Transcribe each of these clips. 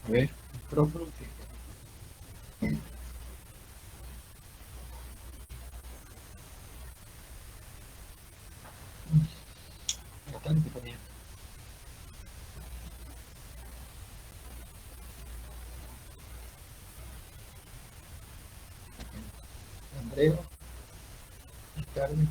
A ver, micrófono. Bastante ponía. Andrea, Carmen.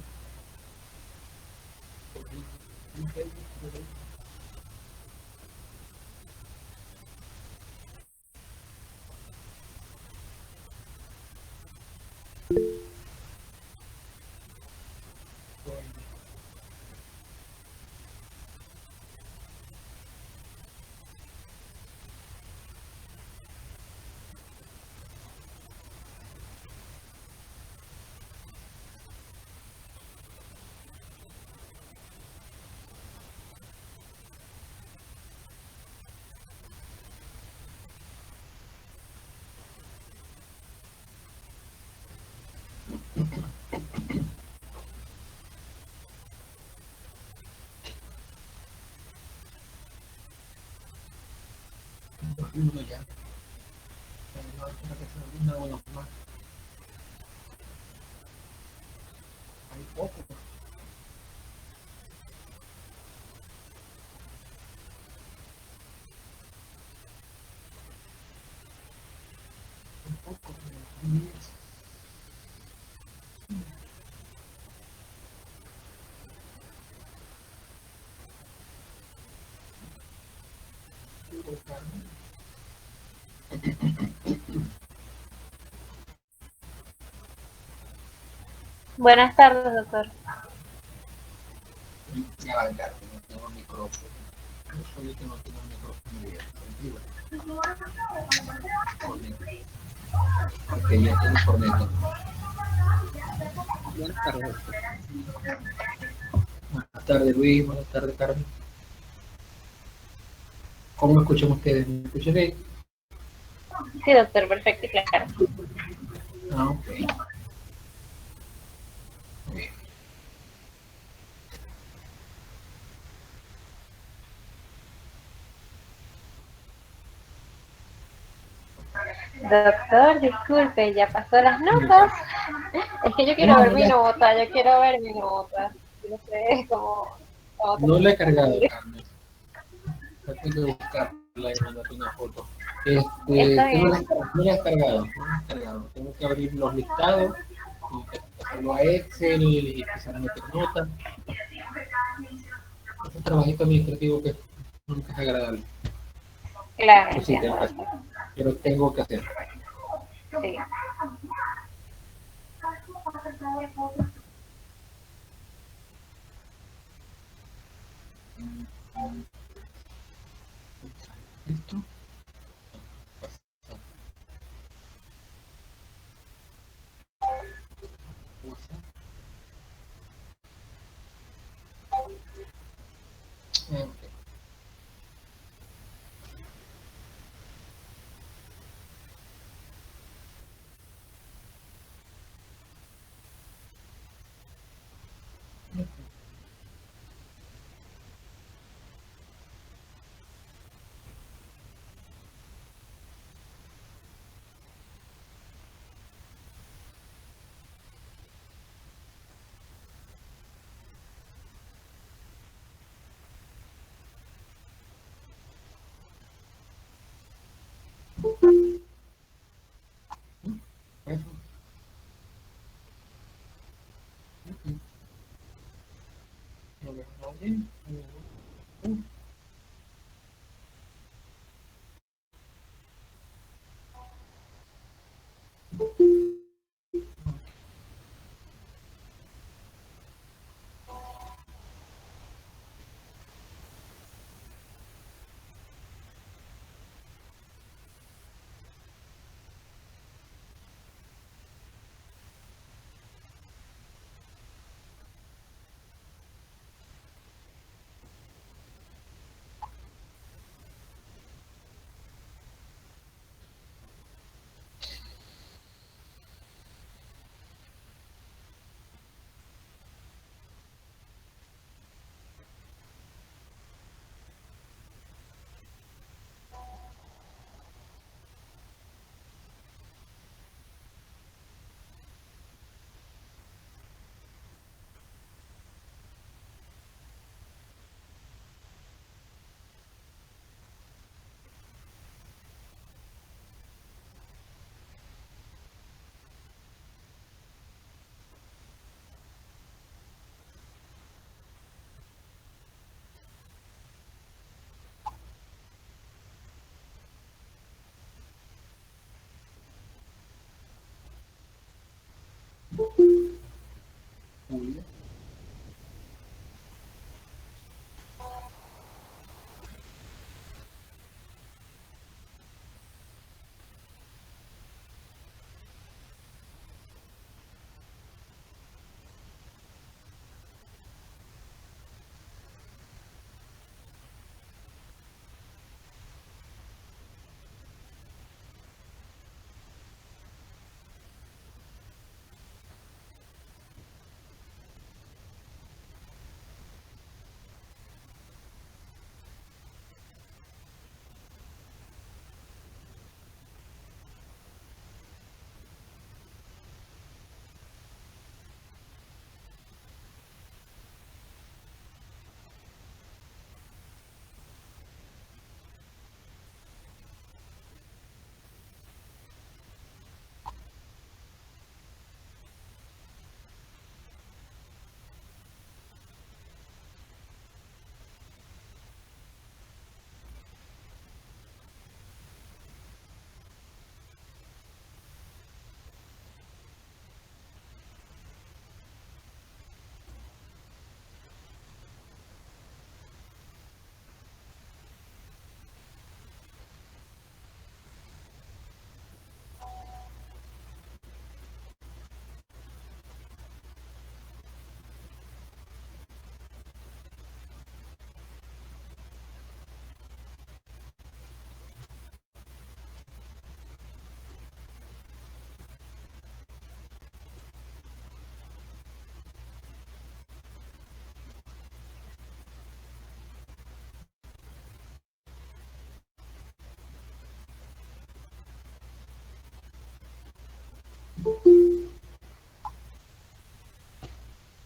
Uno ya. Bueno, más. Hay poco. Un poco. Buenas tardes, doctor. Ya va, Carmen, no tengo micrófono. Yo soy el que no tengo el micrófono abierto. Porque ya tengo corneto. Buenas tardes, doctor. Buenas tardes, Luis. Buenas tardes, Carmen. ¿Cómo me escuchan ustedes? ¿Me escuchan bien? Sí, doctor, perfecto y claro. Ah, ok. Muy bien. Doctor, disculpe, ya pasó las notas. Es que yo quiero No, ver mi nota, yo quiero ver mi nota. No sé cómo no la he cargado, terminar. Carmen. Tengo que buscarla y mandarte una foto. Está Tengo bien. no la he cargado, no la he cargado. Tengo que abrir los listados y pasarlo a Excel y empezar a meter notas. Es un trabajito administrativo que nunca es agradable. Claro, Pero sí, entiendo, doctor. pero tengo que hacerlo. Sí. ¿Listo? Ok. Eso. No veo a nadie.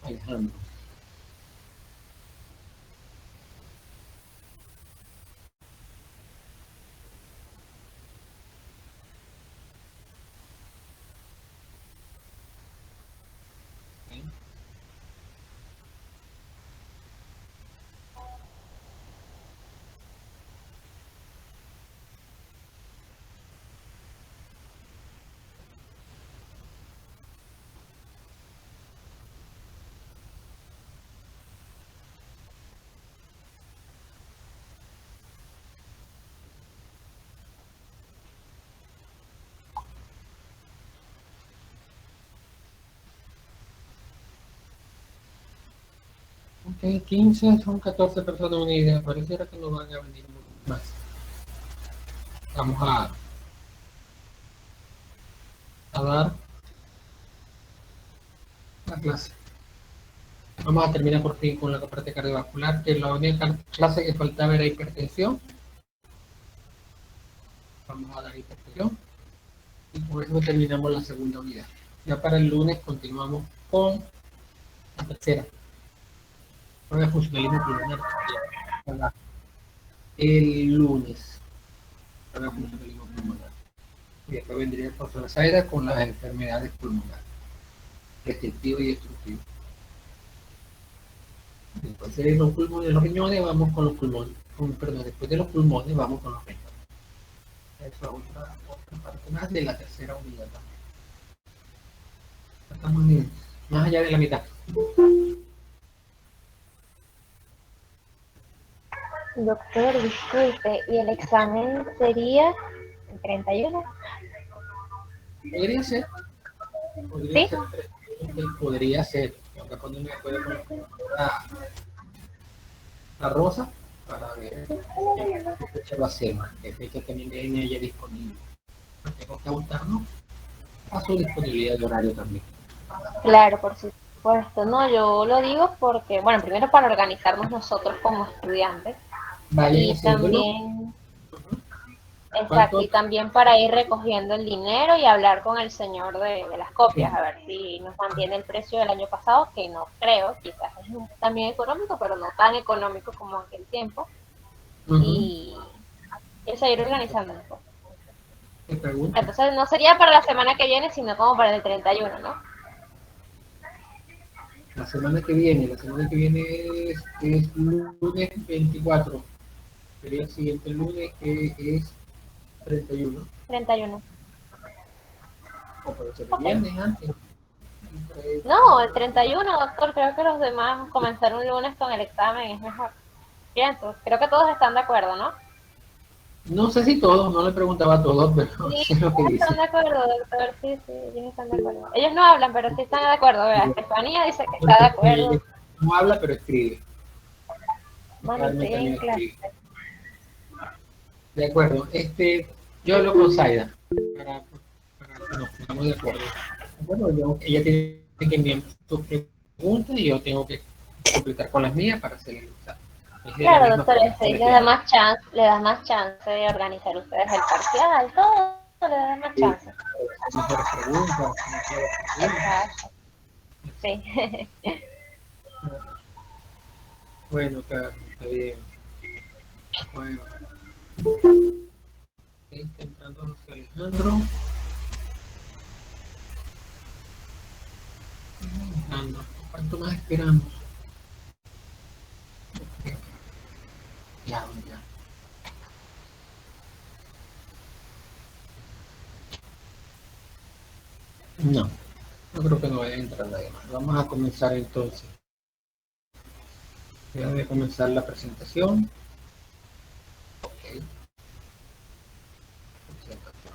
Alejandro. Ok, 15 son 14 personas unidas. Pareciera que no van a venir más. Vamos a dar la clase. Vamos a terminar por fin con la parte cardiovascular, que la única clase que faltaba era hipertensión. Vamos a dar hipertensión. Y por eso terminamos la segunda unidad. Ya para el lunes continuamos con la tercera. Prueba de funcionalismo pulmonar. El lunes. Prueba de funcionalismo pulmonar. Y después vendría el profesor Zaida con las enfermedades pulmonares, restrictivo y destructivo. Después de los pulmones, los riñones, vamos con los pulmones. Perdón, después de los pulmones, vamos con los riñones. Esa es otra parte más de la tercera unidad también. Estamos bien, más allá de la mitad. Doctor, disculpe, ¿y el examen sería el 31? Podría ser, podría ¿Sí? ser, podría ser. Acá cuando me puede poner la rosa para ver qué fecha va a ser, qué fecha también tiene ella disponible. Tengo que ajustarnos a su disponibilidad de horario también. Claro, por supuesto. No, yo lo digo porque, bueno, primero para organizarnos nosotros como estudiantes Vayan y haciéndolo. también, exacto, ¿Cuánto? y también para ir recogiendo el dinero y hablar con el señor de las copias, Sí. a ver si nos mantiene el precio del año pasado, que no creo, quizás es también económico, pero no tan económico como aquel tiempo, Ujú. y seguir organizándonos. Te pregunto. Entonces no sería para la semana que viene, sino como para el 31, ¿no? La semana que viene es lunes 24. Sería el siguiente lunes que es 31. 31. O puede ser el Ok. viernes antes. No, el 31, doctor, creo que los demás comenzar un lunes con el examen es mejor. Pienso, creo que todos están de acuerdo, ¿no? No sé si todos, no le preguntaba a todos, pero Sí, sí es lo que están dice. de acuerdo, doctor, sí, sí, ellos están de acuerdo. Ellos no hablan, pero sí están de acuerdo, vea, Estefanía dice que está de Porque acuerdo. no habla, pero escribe. Bueno, estoy Realmente en también clase. escribe. De acuerdo. Yo hablo con Zaida para que nos pongamos de acuerdo. Bueno, ella tiene que enviar sus preguntas y yo tengo que completar con las mías para hacer el examen. Es de la Claro, misma doctor, forma que ahí le queda. le da más chance de organizar ustedes el parcial, todo le da más Sí, chance. mejores preguntas, mejores preguntas. Exacto, sí. Bueno, Carlos, está bien. Bueno, está entrando José Alejandro. Entrando. ¿Cuánto más esperamos? Ya, ya. No, no creo que no vaya a entrar nadie más. Vamos a comenzar entonces. Voy a comenzar la presentación. Ok, presentación.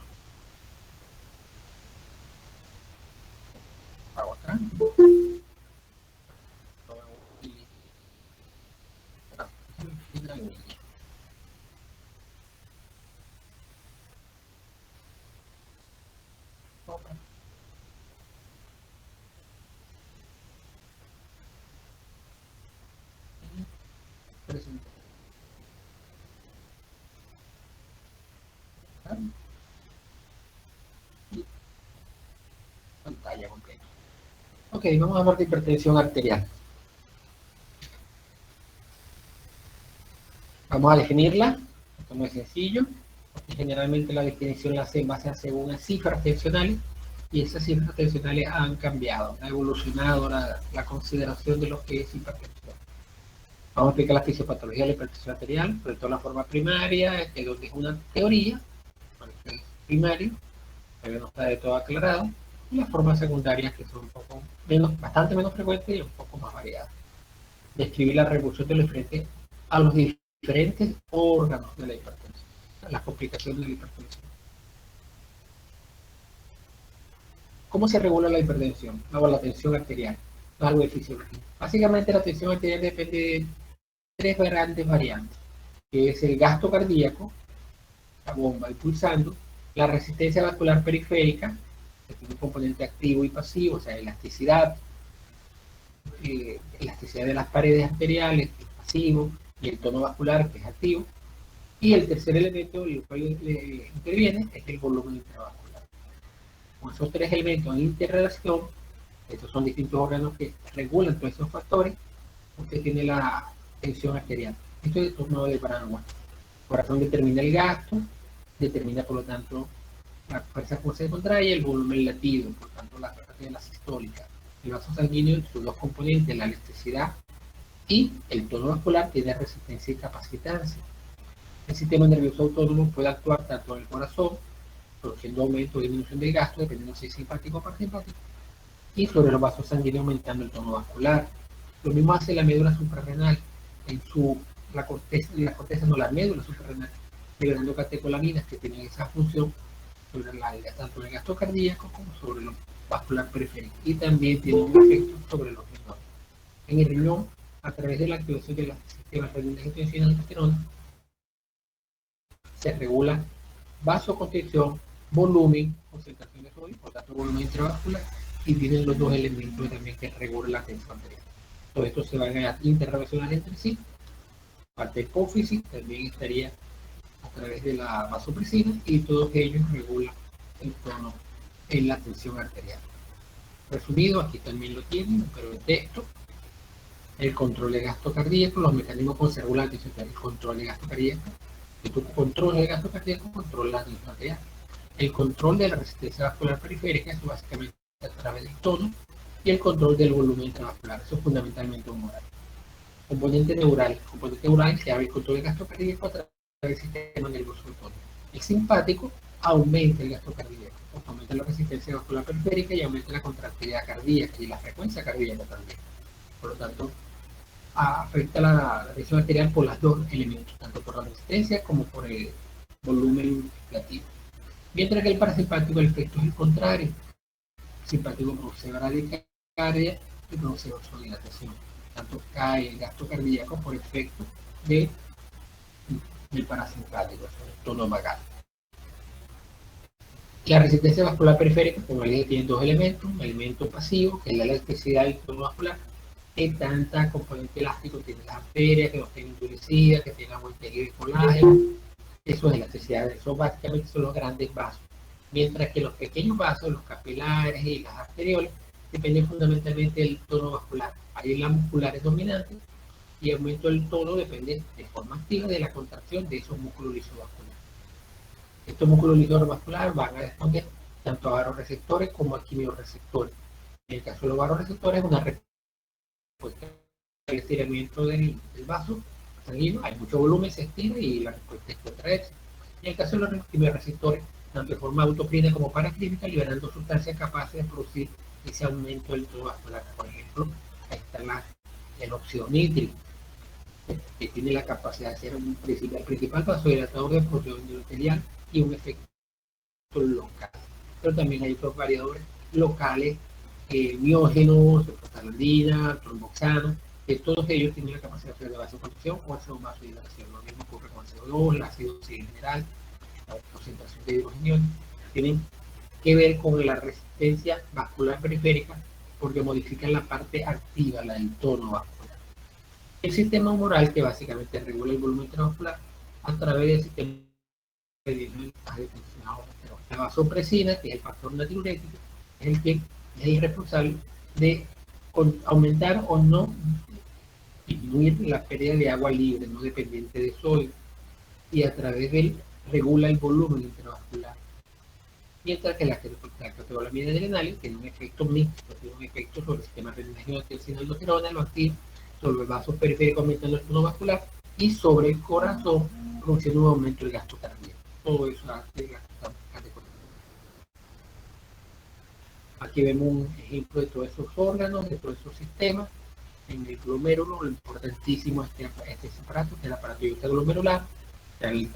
Hago acá. Ok, vamos a hablar de hipertensión arterial. Vamos a definirla, esto es muy sencillo, porque generalmente la definición la hacen base según unas cifras tensionales, y esas cifras tensionales han cambiado, ha evolucionado la consideración de lo que es hipertensión. Vamos a explicar la fisiopatología de la hipertensión arterial, sobre todo la forma primaria, que es una teoría, por eso es primario, pero no está de todo aclarado, y las formas secundarias que son un poco menos, bastante menos frecuentes y un poco más variadas. Describir la revolución de los diferentes a los diferentes órganos de la hipertensión, las complicaciones de la hipertensión. ¿Cómo se regula la hipertensión? O la tensión arterial, no es algo de fisiología. Básicamente la tensión arterial depende de tres grandes variantes, que es el gasto cardíaco, la bomba impulsando, la resistencia vascular periférica, que tiene un componente activo y pasivo, o sea, elasticidad de las paredes arteriales, que es pasivo, y el tono vascular, que es activo. Y el tercer elemento, el cual interviene, es el volumen intravascular. Con esos tres elementos en interrelación, estos son distintos órganos que regulan todos esos factores, usted tiene la tensión arterial. Esto es un modo de Paraguay. El corazón determina el gasto, determina por lo tanto la fuerza como se contrae, el volumen latido, por tanto la frecuencia de la sistólica. El vaso sanguíneo, sus dos componentes, la elasticidad y el tono vascular, tiene resistencia y capacitancia. El sistema nervioso autónomo puede actuar tanto en el corazón, produciendo aumento o disminución del gasto, dependiendo si es simpático o parasimpático, y sobre los vasos sanguíneos aumentando el tono vascular. Lo mismo hace la médula suprarrenal, la médula suprarrenal, liberando catecolaminas que tienen esa función sobre tanto el gasto cardíaco como sobre lo vascular periférico, y también tiene un efecto sobre los riñones. En el riñón, a través de la activación del sistema renal angiotensina y aldosterona, se regula vasoconstricción, volumen, concentración de sodio, por tanto volumen intravascular, y tienen los dos elementos también que regulan la tensión arterial. Todo esto se van a interrelacionar entre sí. Parte hipófisis también estaría a través de la vasopresina, y todos ellos regulan el tono en la tensión arterial. Resumido, aquí también lo tienen, pero en texto. El control de gasto cardíaco, los mecanismos con se regula la tensión arterial, el control de gasto cardíaco. Si tú controlas el gasto cardíaco, controlas la tensión arterial. El control de la resistencia vascular periférica, eso básicamente a través del tono, y el control del volumen intravascular, eso es fundamentalmente humoral. Componente neural que abre el control del gasto cardíaco a través del sistema nervioso autónomo. El simpático aumenta el gasto cardíaco, aumenta la resistencia vascular periférica y aumenta la contractilidad cardíaca y la frecuencia cardíaca también. Por lo tanto, afecta la tensión arterial por los dos elementos, tanto por la resistencia como por el volumen latido. Mientras que el parasimpático, el efecto es el contrario. El simpático produce bradicardia y produce vasodilatación. Tanto cae el gasto cardíaco por efecto del parasimpático, el tono vagal. La resistencia vascular periférica, como les dije, tiene dos elementos: un elemento pasivo, que es la elasticidad del tono vascular, que tanta componente elástico tiene las arterias, que no estén endurecidas, que tengan buen tejido de colágeno. Eso es elasticidad, eso básicamente son los grandes vasos. Mientras que los pequeños vasos, los capilares y las arteriolas, dependen fundamentalmente del tono vascular. Ahí la muscular es dominante, y el aumento del tono depende de forma activa de la contracción de esos músculos lisovasculares. Estos músculos lisovasculares van a responder tanto a vasoreceptores como a quimioreceptores. En el caso de los vasoreceptores, una respuesta al estiramiento del vaso sanguíneo, hay mucho volumen, se estira y la respuesta es contraerse. En el caso de los quimioreceptores, tanto de forma autoclínica como paraclínica, liberando sustancias capaces de producir ese aumento del tono vascular. Por ejemplo, ahí está el óxido nítrico, que tiene la capacidad de ser el principal vasodilatador del proteína endotelial y un efecto local. Pero también hay otros variadores locales, miógenos, prostaglandina, tromboxano, que todos ellos tienen la capacidad de hacer de vasoconstricción o hacer vasodilatación. Lo mismo ocurre con el CO2, el ácido mineral, la concentración de hidrogenio, tienen que ver con la resistencia vascular periférica, porque modifican la parte activa, la del tono vascular. El sistema humoral, que básicamente regula el volumen intravascular a través del sistema de la vasopresina, que es el factor natriurético, es el responsable de aumentar o no disminuir la pérdida de agua libre, no dependiente de sodio, y a través de él regula el volumen intravascular. Mientras que la categolamina adrenal tiene un efecto mixto, tiene un efecto sobre el sistema renina-angiotensina-aldosterona, lo activa sobre el vaso periférico aumentando el tono vascular y sobre el corazón produciendo un aumento del gasto cardíaco. Todo eso hace la categolamina. Aquí vemos un ejemplo de todos esos órganos, de todos esos sistemas. En el glomérulo, lo importantísimo es este aparato, que es el aparato glomerular, el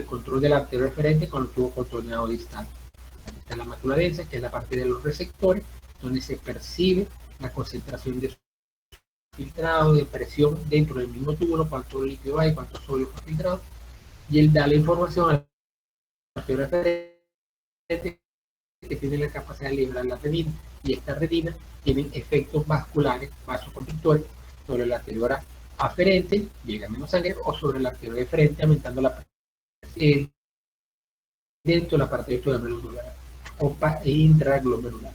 control del arterio referente con el tubo contorneado distal. Aquí está la mácula densa, que es la parte de los receptores, donde se percibe la concentración de filtrado, de presión dentro del mismo túbulo, cuánto líquido hay, cuánto sodio fue filtrado, y él da la información al arterio referente, que tiene la capacidad de liberar la retina, y esta retina tiene efectos vasculares, vasoconstrictores, sobre la arteria aferente, llega menos sangre, o sobre la arteria deferente, aumentando la presión dentro de la parte glomerular o intraglomerular.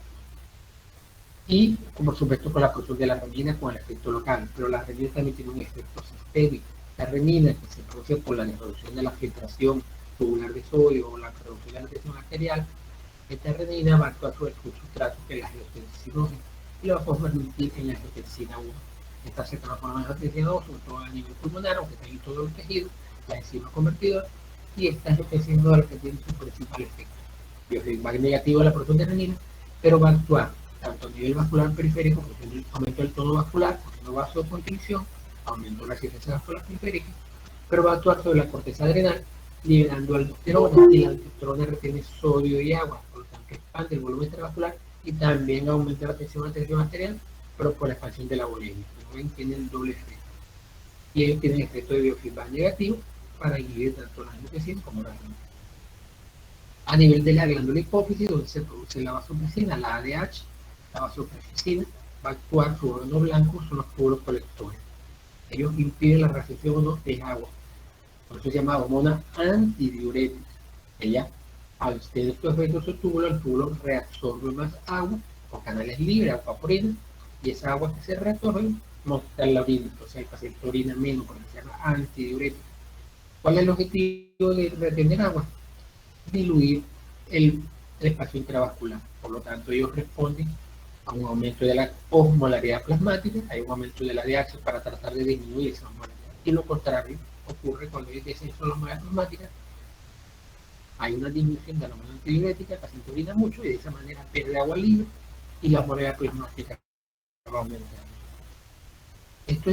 Y, por supuesto, con la producción de la renina con el efecto local, pero la renina también tiene un efecto sistémico. La renina, que se produce por la reducción de la filtración tubular de sodio o la reducción de la presión arterial, esta renina va a actuar sobre el sustrato que es la angiotensina y lo va a convertir en la angiotensina 1. Esta se transforma en angiotensina 2, sobre todo a nivel pulmonar, aunque está en todo el tejido, la enzima convertidora, y esta angiotensina 2 es la que tiene su principal efecto. Biofeedback negativo de la producción de renina, pero va a actuar tanto a nivel vascular periférico, porque aumento del tono vascular, porque no vasoconstricción, aumento la resistencia vascular periférica, pero va a actuar sobre la corteza adrenal, liberando aldosterona, y la aldosterona retiene sodio y agua, por lo tanto expande el volumen intravascular y también aumenta la tensión arterial, pero por la expansión de la bulimia. Como ven, tiene el doble efecto. Y ellos tienen efecto de biofeedback negativo para inhibir tanto la angiotensina como la renina. A nivel de la glándula hipófisis, donde se produce la vasopresina, la ADH, la vasopresina va a actuar sobre órganos blancos, son los túbulos colectores. Ellos impiden la recepción de agua. Por eso se llama hormona antidiurética. Ella, al tener estos efectos del túbulo, el túbulo reabsorbe más agua por canales libres, acuaporina, y esa agua que se reabsorbe no está en la orina. Entonces el paciente orina menos, porque se llama antidiurética. ¿Cuál es el objetivo de retener agua? Diluir el espacio intravascular. Por lo tanto, ellos responden a un aumento de la osmolaridad plasmática, hay un aumento de la DH para tratar de disminuir esa osmolaridad. Y lo contrario ocurre cuando hay descenso de la osmolaridad plasmática, hay una disminución de la hormona antidiurética, el paciente orina mucho y de esa manera pierde agua libre y la osmolaridad plasmática va a aumentar. Esto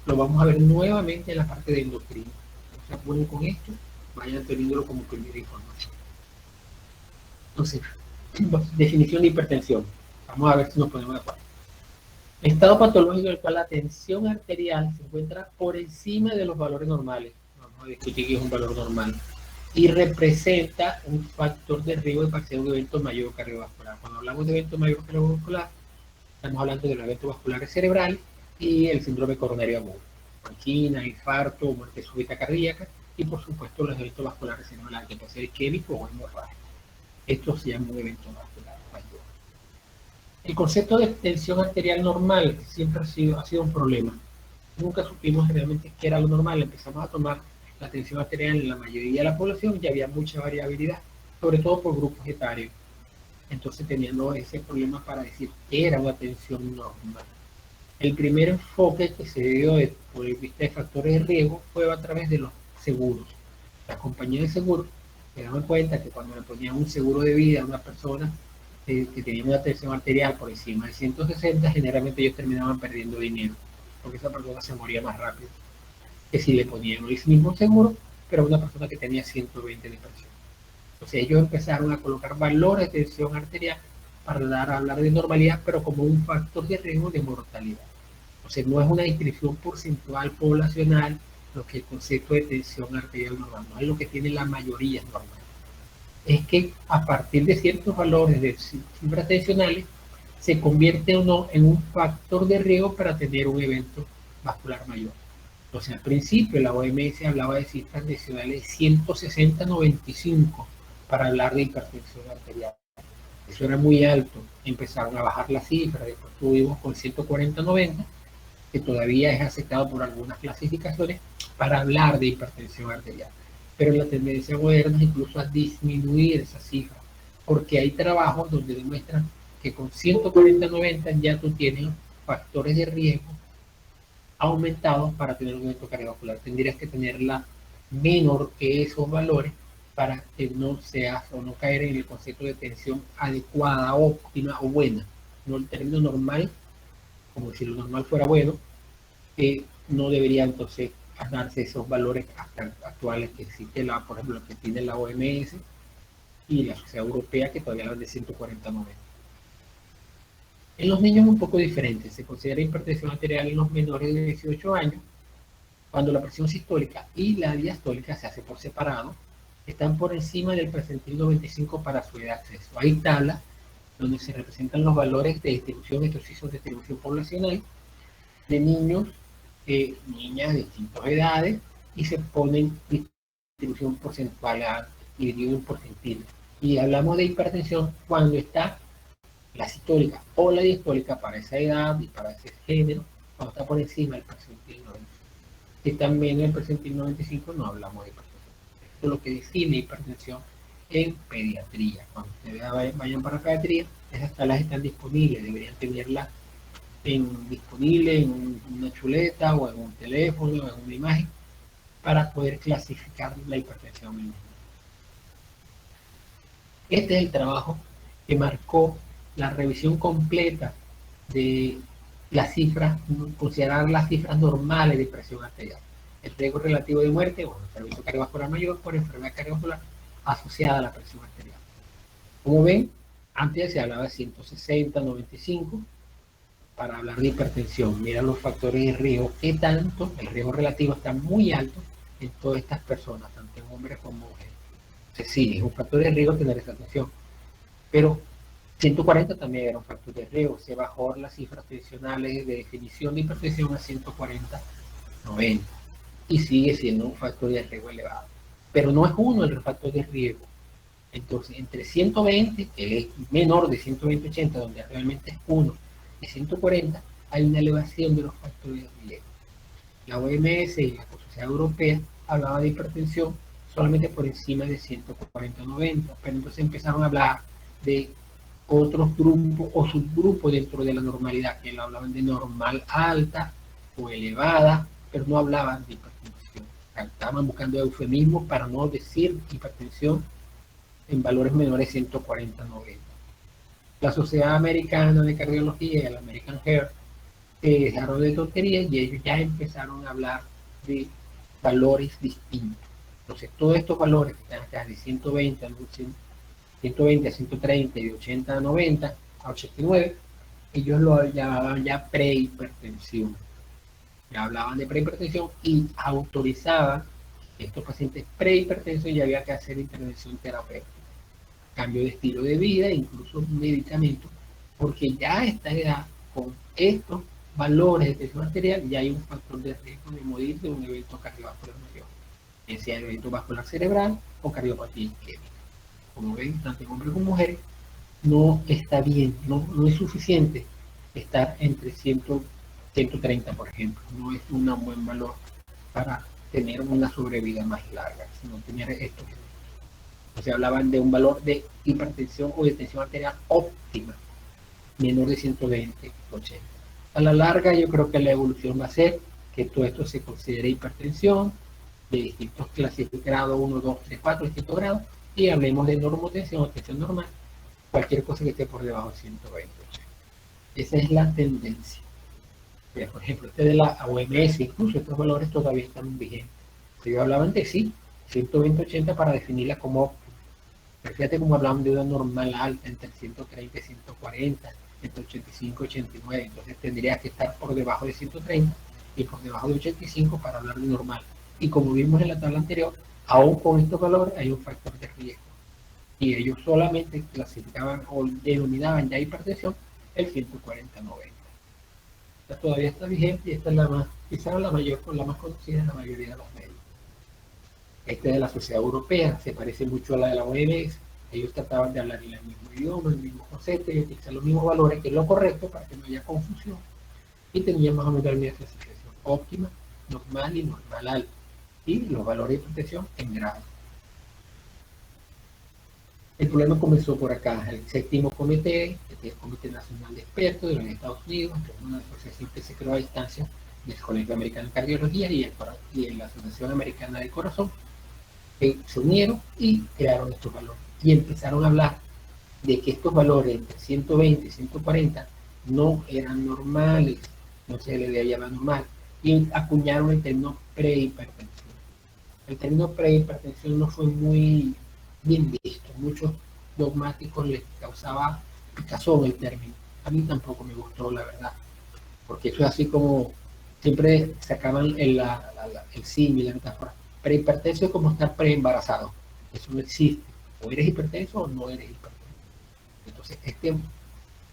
lo vamos a ver nuevamente en la parte de endocrino. No se apuren con esto, vayan teniéndolo como primera información. Entonces, definición de hipertensión. Vamos a ver si nos ponemos de acuerdo. Estado patológico en el cual la tensión arterial se encuentra por encima de los valores normales. Vamos a discutir que es un valor normal. Y representa un factor de riesgo de padecer un evento mayor cardiovascular. Cuando hablamos de evento mayor cardiovascular, estamos hablando de los eventos vasculares cerebrales y el síndrome coronario agudo. Angina, infarto, muerte súbita cardíaca y por supuesto los eventos vasculares cerebrales que puede ser isquémico o hemorrágico. Esto se llama un evento vascular mayor. El concepto de tensión arterial normal siempre ha sido un problema. Nunca supimos realmente qué era lo normal. Empezamos a tomar la tensión arterial en la mayoría de la población y había mucha variabilidad, sobre todo por grupos etarios. Entonces teniendo ese problema para decir que era una tensión normal. El primer enfoque que se dio por el vista de factores de riesgo fue a través de los seguros. Las compañías de seguros se daban cuenta que cuando le ponían un seguro de vida a una persona que tenía una tensión arterial por encima de 160, generalmente ellos terminaban perdiendo dinero, porque esa persona se moría más rápido que si le ponían el mismo seguro, pero una persona que tenía 120 de presión. Entonces ellos empezaron a colocar valores de tensión arterial para hablar de normalidad, pero como un factor de riesgo de mortalidad. Entonces no es una descripción porcentual poblacional lo que el concepto de tensión arterial normal, no es lo que tiene la mayoría normal. Es que a partir de ciertos valores de cifras tensionales se convierte o no en un factor de riesgo para tener un evento vascular mayor. Entonces al principio la OMS hablaba de cifras tensionales 160-95 para hablar de hipertensión arterial. eso era muy alto, empezaron a bajar las cifras, después tuvimos con 140-90, que todavía es aceptado por algunas clasificaciones para hablar de hipertensión arterial. Pero la tendencia moderna es incluso a disminuir esa cifra, porque hay trabajos donde demuestran que con 140-90 ya tú tienes factores de riesgo aumentados para tener un evento cardiovascular. Tendrías que tenerla menor que esos valores para que no seas o no caer en el concepto de tensión adecuada, óptima o buena. No el término normal, como si lo normal fuera bueno, no debería entonces darse esos valores hasta actuales que existe, por ejemplo, lo que tiene la OMS y la Sociedad Europea, que todavía hablan de 140-90. En los niños es un poco diferente, se considera hipertensión arterial en los menores de 18 años, cuando la presión sistólica y la diastólica se hace por separado, están por encima del percentil 95 para su edad de acceso. Hay tablas donde se representan los valores de distribución, estos sí son de distribución poblacional, de niños, niñas de distintas edades, y se ponen distribución porcentual dividido en porcentiles. Y hablamos de hipertensión cuando está la sistólica o la diastólica para esa edad y para ese género, cuando está por encima del percentil 95. Si está menos del percentil 95, no hablamos de hipertensión. Esto es lo que define hipertensión en pediatría. Cuando ustedes vayan para pediatría, esas tablas están disponibles, deberían tenerlas disponible en una chuleta o en un teléfono o en una imagen para poder clasificar la hipertensión en el niño. Este es el trabajo que marcó la revisión completa de las cifras, considerar las cifras normales de presión arterial. El riesgo relativo de muerte, bueno, enfermedad cardiovascular mayor por enfermedad cardiovascular asociada a la presión arterial. Como ven, antes se hablaba de 160, 95, para hablar de hipertensión. Mira los factores de riesgo, qué tanto, el riesgo relativo está muy alto en todas estas personas, tanto en hombres como mujeres. Entonces sí, es un factor de riesgo tener esa atención, pero 140 también era un factor de riesgo, se bajó las cifras tradicionales de definición de hipertensión a 140-90 y sigue siendo un factor de riesgo elevado, pero no es uno el factor de riesgo. Entonces, entre 120, que es menor de 120-80, donde realmente es uno, de 140, hay una elevación de los factores de riesgo. La OMS y la Sociedad Europea hablaba de hipertensión solamente por encima de 140-90, pero entonces empezaron a hablar de otros grupos o subgrupos dentro de la normalidad, que hablaban de normal alta o elevada, pero no hablaban de hipertensión. Estaban buscando eufemismos para no decir hipertensión en valores menores de 140-90. La Sociedad Americana de Cardiología y la American Heart dejaron de tonterías y ellos ya empezaron a hablar de valores distintos. Entonces, todos estos valores que están acá de 120 a 130, de 80 a 90, a 89, ellos lo llamaban ya prehipertensión. Ya hablaban de prehipertensión y autorizaban que estos pacientes prehipertensos ya había que hacer intervención terapéutica, cambio de estilo de vida, incluso medicamentos, porque ya a esta edad, con estos valores de presión arterial, ya hay un factor de riesgo de morir de un evento cardiovascular mayor, ya sea evento vascular cerebral o cardiopatía isquémica. Como ven, tanto en hombres como mujeres, no está bien, no es suficiente estar entre 130, por ejemplo. No es un buen valor para tener una sobrevida más larga, sino tener esto. Se hablaban de un valor de hipertensión o de tensión arterial óptima, menor de 120, 80. A la larga, yo creo que la evolución va a ser que todo esto se considere hipertensión de distintos clasificados, 1, 2, 3, 4, distintos grados, y hablemos de normotensión o tensión normal, cualquier cosa que esté por debajo de 120. Esa es la tendencia. Por ejemplo, este de la OMS, incluso estos valores todavía están vigentes. Ellos hablaban de sí, 120-80 para definirla como óptima. Pero fíjate cómo hablaban de una normal alta entre 130 y 140, entre 85 y 89. Entonces tendría que estar por debajo de 130 y por debajo de 85 para hablar de normal. Y como vimos en la tabla anterior, aún con estos valores hay un factor de riesgo. Y ellos solamente clasificaban o denominaban ya hipertensión el 140-90. Esta todavía está vigente y esta es la más, quizás la más conocida en la mayoría de los medios. Este de la Sociedad Europea se parece mucho a la de la OMS, Ellos trataban de hablar en el mismo idioma, el mismo concepto y utilizar los mismos valores, que es lo correcto para que no haya confusión. Y tenían más o menos la misma clasificación: óptima, normal y normal alto. Y los valores de protección en grado. El problema comenzó por acá: el séptimo comité, que es el Comité Nacional de Expertos de los Estados Unidos, que es una asociación que se creó a distancia del Colegio Americano de Cardiología y la Asociación Americana del Corazón, que se unieron y crearon estos valores. Y empezaron a hablar de que estos valores entre 120 y 140 no eran normales, no se le debía llamar normal, y acuñaron el término prehipertensión. El término prehipertensión no fue muy bien visto. Muchos dogmáticos les causaba picazón el término. A mí tampoco me gustó, la verdad, porque eso es así como siempre sacaban el símil, la metáfora. Prehipertenso es como estar preembarazado. Eso no existe. O eres hipertenso o no eres hipertenso. Entonces,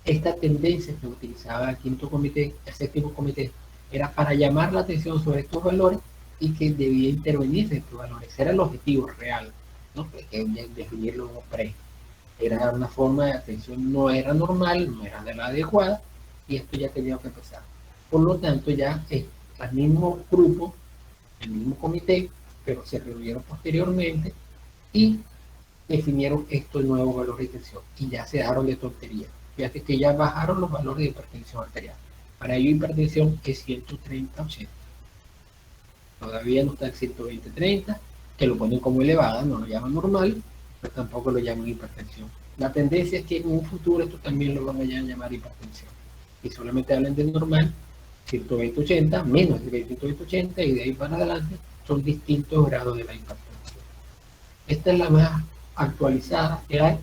esta tendencia que utilizaba el quinto comité, el séptimo comité, era para llamar la atención sobre estos valores y que debía intervenir en estos valores. Ese era el objetivo real, ¿no? Que definirlo como pre. Era una forma de atención, no era normal, no era de la adecuada, y esto ya tenía que empezar. Por lo tanto, ya el mismo grupo, el mismo comité, pero se reunieron posteriormente y definieron estos nuevos valores de hipertensión y ya se dejaron de tontería. Fíjate que ya bajaron los valores de hipertensión arterial. Para ello, hipertensión es 130-80. Todavía no está el 120-30, que lo ponen como elevada, no lo llaman normal, pero tampoco lo llaman hipertensión. La tendencia es que en un futuro esto también lo van a llamar hipertensión. Y solamente hablan de normal, 120-80, menos de 120-80, y de ahí para adelante son distintos grados de la hipertensión. Esta es la más actualizada que hay,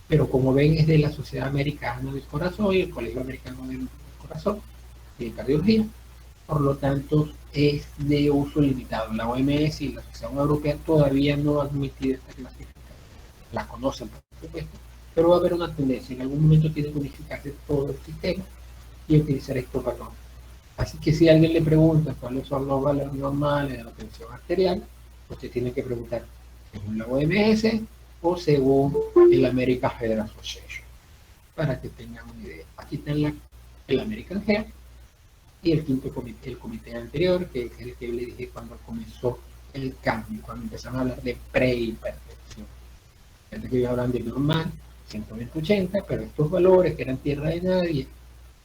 pero como ven es de la Sociedad Americana del Corazón y el Colegio Americano del Corazón y de Cardiología. Por lo tanto, es de uso limitado. La OMS y la Asociación Europea todavía no han admitido esta clasificación. La conocen, por supuesto, pero va a haber una tendencia. En algún momento tiene que unificarse todo el sistema y utilizar estos valores. Así que si alguien le pregunta cuáles son los valores normales de la tensión arterial, usted tiene que preguntar según la OMS o según el American Heart Association, para que tengan una idea. Aquí está el American Heart y el quinto comité, el comité anterior, que es el que le dije cuando comenzó el cambio, cuando empezaron a hablar de prehipertensión. Desde que hablan de normal, 120-80, pero estos valores que eran tierra de nadie,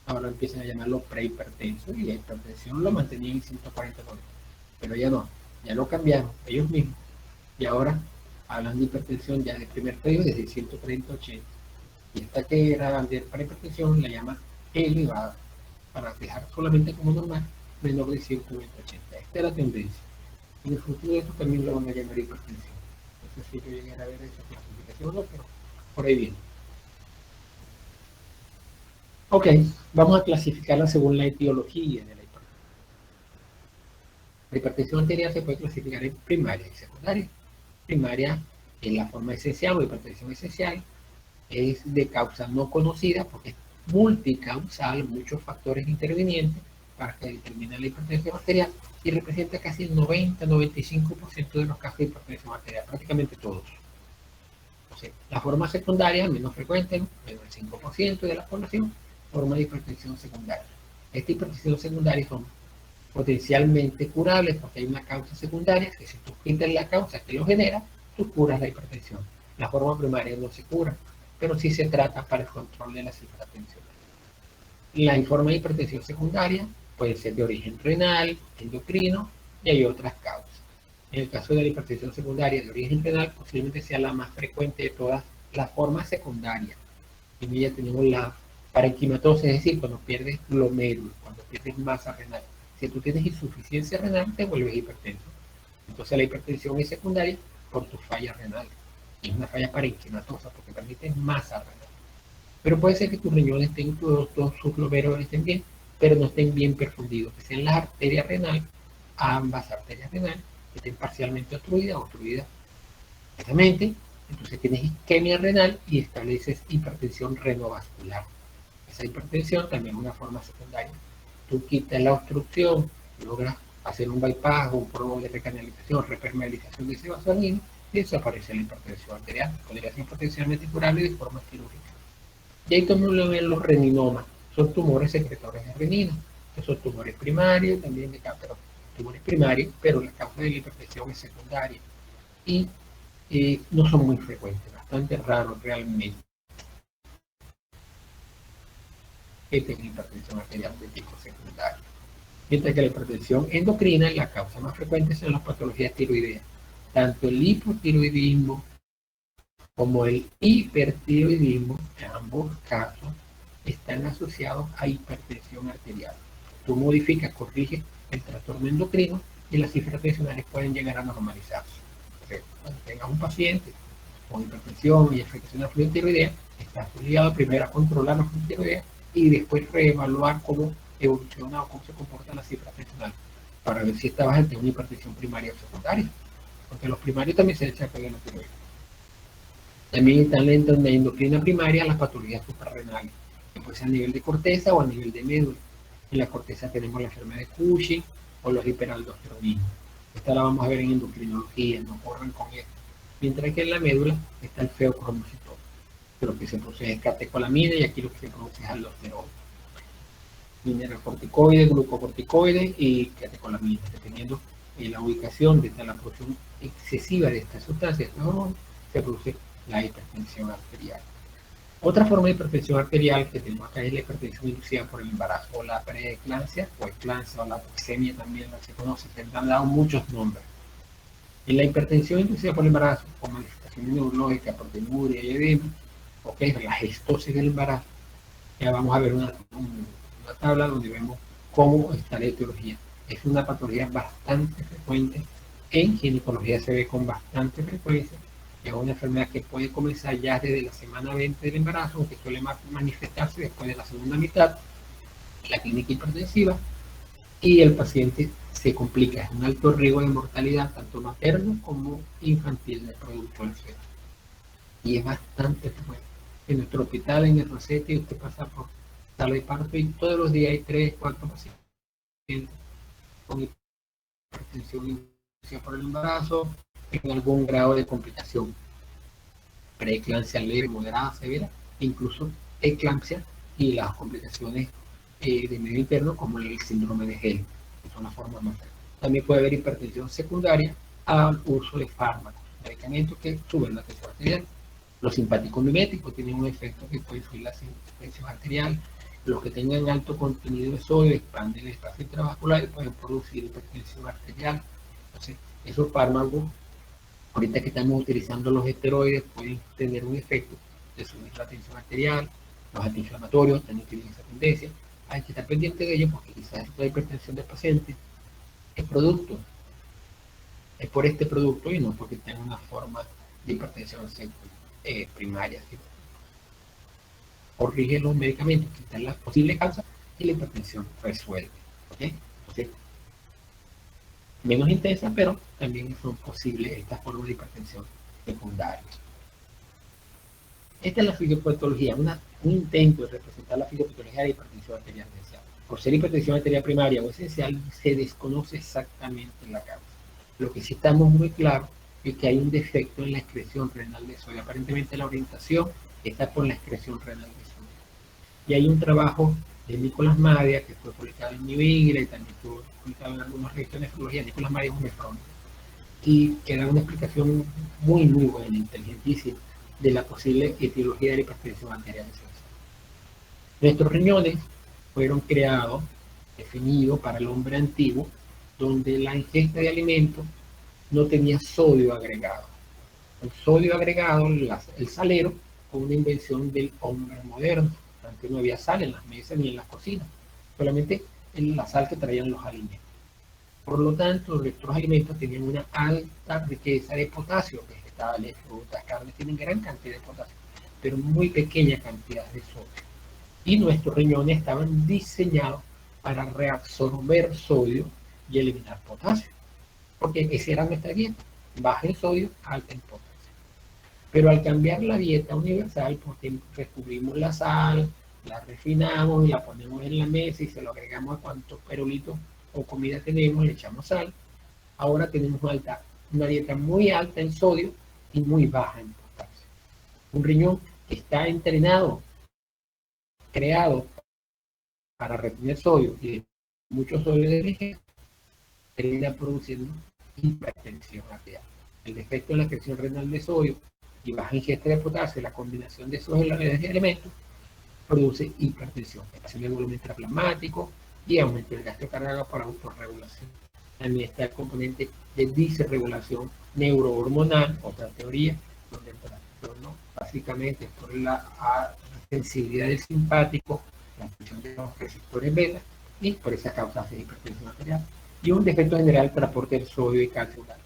ahora empiezan a llamarlo prehipertenso, y la hipertensión lo mantenían en 140-90. Pero ya no, ya lo cambiaron ellos mismos. Y ahora hablan de hipertensión ya de primer periodo desde 130-80. Y esta que era de prehipertensión la llama elevada, para dejar solamente como normal menor de 120-80. Esta es la tendencia. En el futuro esto también lo van a llamar hipertensión. No sé si yo llegué a ver esa clasificación o no, pero por ahí viene. Ok, vamos a clasificarla según la etiología de la hipertensión. La hipertensión arterial se puede clasificar en primaria y secundaria. Primaria es la forma esencial o hipertensión esencial, es de causa no conocida porque es multicausal, muchos factores intervinientes para que determine la hipertensión arterial, y representa casi el 90-95% de los casos de hipertensión arterial, prácticamente todos. O sea, la forma secundaria, menos frecuente, ¿no? Menos del 5% de la población, forma de hipertensión secundaria. Esta hipertensión secundaria son potencialmente curables porque hay una causa secundaria que si tú quitas la causa que lo genera, tú curas la hipertensión. La forma primaria no se cura, pero sí se trata para el control de las hipertensiones. La forma de hipertensión secundaria puede ser de origen renal, endocrino, y hay otras causas. En el caso de la hipertensión secundaria de origen renal, posiblemente sea la más frecuente de todas las formas secundarias. En ella tenemos la parenquimatosis, es decir, cuando pierdes glomérulos, cuando pierdes masa renal. Si tú tienes insuficiencia renal, te vuelves hipertenso. Entonces la hipertensión es secundaria por tu falla renal. Es una falla parenquimatosa porque permite masa renal. Pero puede ser que tus riñones estén, todos sus glomérulos estén bien, pero no estén bien perfundidos, que sean las arterias renales, ambas arterias renales, que estén parcialmente obstruidas o obstruidas completamente. Entonces tienes isquemia renal y estableces hipertensión renovascular. Esa hipertensión también es una forma secundaria. Tú quitas la obstrucción, logras hacer un bypass o un probo de recanalización, repermeabilización de ese vaso sanguíneo, desaparece la hipertensión arterial. Podría ser potencialmente curable de forma quirúrgica. Y ahí también lo ven los reninomas, son tumores secretores de renina, que son tumores primarios, también pero tumores primarios, pero la causa de la hipertensión es secundaria y no son muy frecuentes, bastante raros realmente que tengan hipertensión arterial de tipo secundario. Mientras que la hipertensión endocrina, la causa más frecuente son las patologías tiroideas, tanto el hipotiroidismo como el hipertiroidismo, en ambos casos están asociados a hipertensión arterial. Tú modificas, corriges el trastorno endocrino y las cifras tensionales pueden llegar a normalizarse. Cuando tengas un paciente con hipertensión y afectación de la fluidez tiroidea, estás obligado primero a controlar la fluidez tiroidea y después reevaluar cómo evoluciona o cómo se comportan las cifras tensionales para ver si estabas ante una hipertensión primaria o secundaria, porque los primarios también se desarrollan de la tiroides. También están en la endocrina primaria las patologías suprarrenales, que puede ser a nivel de corteza o a nivel de médula. En la corteza tenemos la enfermedad de Cushing o los hiperaldosteronismos. Esta la vamos a ver en endocrinología, no corran con esto. Mientras que en la médula está el feocromocitoma, que lo que se produce es catecolamina y aquí lo que se produce es aldosterona. Mineralocorticoides, glucocorticoides y catecolamina, dependiendo de la ubicación de la producción excesiva de estas sustancias, se produce la hipertensión arterial. Otra forma de hipertensión arterial que tenemos acá es la hipertensión inducida por el embarazo, o la preeclampsia, o eclampsia, o la toxemia también se conoce, se han dado muchos nombres. En la hipertensión inducida por el embarazo, con manifestaciones neurológicas, proteinuria y edema, la gestosis del embarazo, ya vamos a ver una tabla donde vemos cómo está la etiología. Es una patología bastante frecuente, en ginecología se ve con bastante frecuencia. Es una enfermedad que puede comenzar ya desde la semana 20 del embarazo, aunque suele manifestarse después de la segunda mitad, la clínica hipertensiva, y el paciente se complica. Es un alto riesgo de mortalidad, tanto materno como infantil, del producto del feto. Y es bastante frecuente. En nuestro hospital, en el Rossetti, usted pasa por sala de parto y todos los días hay 3, 4 pacientes con hipertensión inducida por el embarazo, en algún grado de complicación, preeclampsia leve, moderada, severa, incluso eclampsia y las complicaciones de medio interno como el síndrome de Helen, que son las formas más frecuentes. También puede haber hipertensión secundaria al uso de fármacos, medicamentos que suben la tensión arterial. Los simpáticos miméticos tienen un efecto que puede subir la tensión arterial. Los que tengan alto contenido de sodio expanden el espacio intravascular y pueden producir hipertensión arterial. Entonces, esos fármacos, ahorita que estamos utilizando los esteroides, pueden tener un efecto de subir la tensión arterial. Los antiinflamatorios también tienen esa tendencia. Hay que estar pendiente de ello porque quizás la hipertensión del paciente es por este producto y no porque tenga una forma de hipertensión primaria. ¿Sí? Corrige los medicamentos, quitar la posible causa y la hipertensión resuelve. ¿Okay? Entonces, menos intensa, pero también son posibles estas formas de hipertensión secundaria. Esta es la fisiopatología, un intento de representar la fisiopatología de hipertensión arterial esencial. Por ser hipertensión arterial primaria o esencial, se desconoce exactamente la causa. Lo que sí estamos muy claros es que hay un defecto en la excreción renal de sodio. Aparentemente la orientación está por la excreción renal de sodio. Y hay un trabajo de Nicolás Madia, que fue publicado en New England y también fue publicado en algunas revistas de nefrología. Nicolás Madia es un nefrólogo y que da una explicación muy buena, inteligentísima, de la posible etiología de la hipertensión arterial esencial. Nuestros riñones fueron creados, definidos para el hombre antiguo, donde la ingesta de alimentos no tenía sodio agregado. El sodio agregado, el salero, fue una invención del hombre moderno. Antes no había sal en las mesas ni en las cocinas, solamente en la sal que traían los alimentos. Por lo tanto, nuestros alimentos tenían una alta riqueza de potasio. Vegetales, frutas, carnes tienen gran cantidad de potasio, pero muy pequeña cantidad de sodio. Y nuestros riñones estaban diseñados para reabsorber sodio y eliminar potasio, porque esa era nuestra dieta, baja en sodio, alta en potasio. Pero al cambiar la dieta universal, porque descubrimos la sal, la refinamos y la ponemos en la mesa y se lo agregamos a cuantos perulitos o comida tenemos, le echamos sal, ahora tenemos una dieta muy alta en sodio y muy baja en potasio. Un riñón que está entrenado, creado para retener sodio y mucho sodio de origen, termina produciendo hipertensión arterial. El defecto en la excreción renal de sodio y baja ingesta de potasio, la combinación de esos elementos, produce hipertensión, elevación del volumen intraplasmático y aumento del gasto cardíaco por autorregulación. También está el componente de disregulación neurohormonal, otra teoría, donde el trastorno básicamente es por la sensibilidad del simpático, la función de los receptores beta y por esa causa de hipertensión arterial. Y un defecto general transporte del sodio y calcio oral.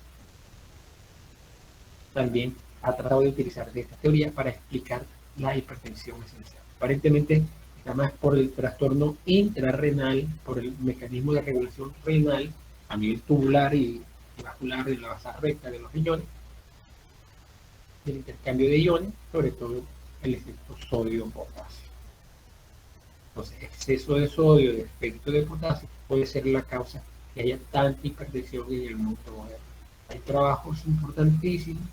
También ha tratado de utilizar esta teoría para explicar la hipertensión esencial. Aparentemente está más por el trastorno intrarrenal, por el mecanismo de regulación renal a nivel tubular y vascular de la base recta de los riñones, del intercambio de iones, sobre todo el efecto sodio-potasio. Entonces, exceso de sodio y efecto de potasio puede ser la causa que haya tanta hipertensión en el mundo moderno. Hay trabajos importantísimos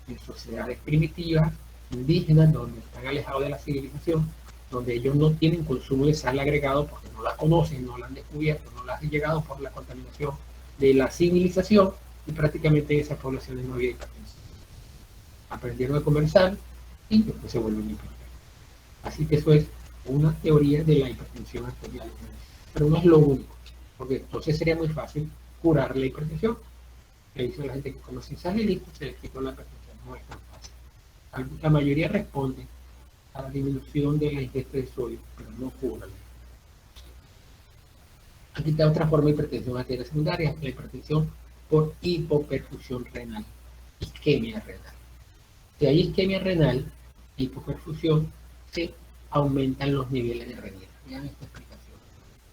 en sociedades primitivas, indígenas, donde están alejados de la civilización, donde ellos no tienen consumo de sal agregado porque no la conocen, no la han descubierto, no la han llegado por la contaminación de la civilización, y prácticamente en esas poblaciones no había hipertensión. Aprendieron a comer sal y después se vuelven hipertensos. Así que eso es una teoría de la hipertensión arterial, pero no es lo único, porque entonces sería muy fácil curar la hipertensión. Le dice a la gente que come sin sal y listo, se les quitó la hipertensión. No es tan fácil. La mayoría responde a la disminución de la ingesta de sodio, pero no cura. Aquí está otra forma de hipertensión arterial secundaria, la hipertensión por hipoperfusión renal, isquemia renal. Si hay isquemia renal, hipoperfusión, se aumentan los niveles de renina. Vean esta explicación.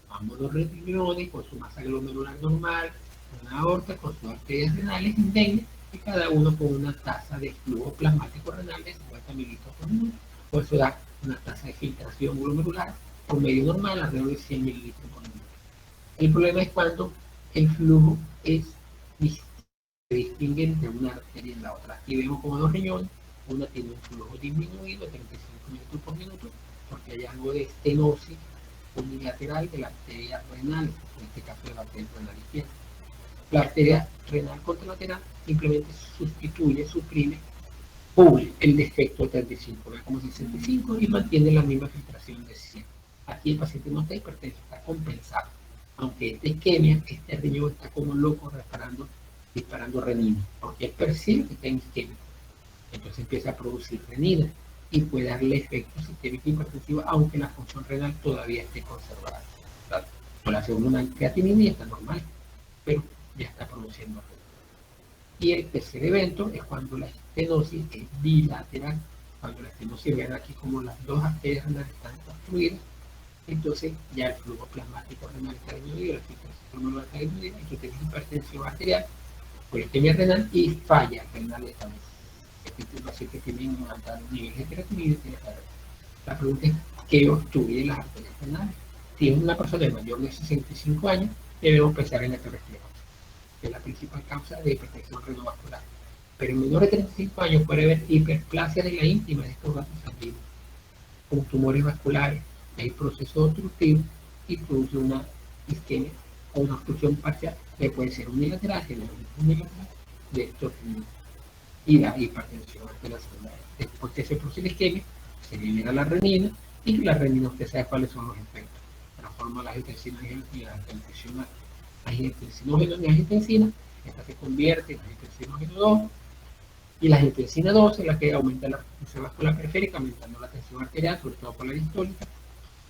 Ambos los riñones con su masa glomerular normal, una aorta con sus arterias renales indemnes, y cada uno con una tasa de flujo plasmático renal de 50 mililitros por minuto. Por eso da una tasa de filtración glomerular por medio normal alrededor de 100 mililitros por minuto. El problema es cuando el flujo se distingue entre una arteria y la otra. Aquí vemos como dos riñones, una tiene un flujo disminuido de 35 mililitros por minuto, porque hay algo de estenosis unilateral de la arteria renal, en este caso de la arteria renal izquierda. La arteria renal contralateral simplemente suprime el defecto de 35, ve como 65 y mantiene la misma filtración de 100. Aquí el paciente no está hipertenso, está compensado. Aunque esta isquemia, este riñón está como loco disparando renina, porque él percibe que está en isquemia. Entonces empieza a producir renina y puede darle efecto sistémico hipertensivo, aunque la función renal todavía esté conservada. Por la segunda creatinina ya está normal, pero ya está produciendo renina. Y el tercer evento es cuando la estenosis es bilateral. Cuando la estenosis, vean aquí como las dos arterias renales están obstruidas, entonces ya el flujo plasmático renal está disminuido, la filtración glomerular está disminuida, y tú tienes hipertensión arterial por isquemia renal y falla renal de cabeza. Este paciente tiene un alto nivel de creatinina y tiene diarrea. La pregunta es, ¿qué obstruye las arterias renales? Si es una persona mayor de 65 años, debemos pensar en la aterosclerosis, que es la principal causa de hipertensión renovascular. Pero en menores de 35 años puede haber hiperplasia de la íntima de estos vasos sanguíneos, con tumores vasculares, hay proceso obstructivo y produce una isquemia o una obstrucción parcial que puede ser unilateral, unilateral de estos riñones, y la hipertensión arterial secundaria. Después que se produce la isquemia, se libera la renina, y la renina, usted sabe cuáles son los efectos. Transforma la angiotensina y la angiotensinógeno en angiotensina, esta se convierte en angiotensinógeno 2, y la angiotensina 2 es la que aumenta la frecuencia vascular periférica, aumentando la tensión arterial, sobre todo por la diastólica.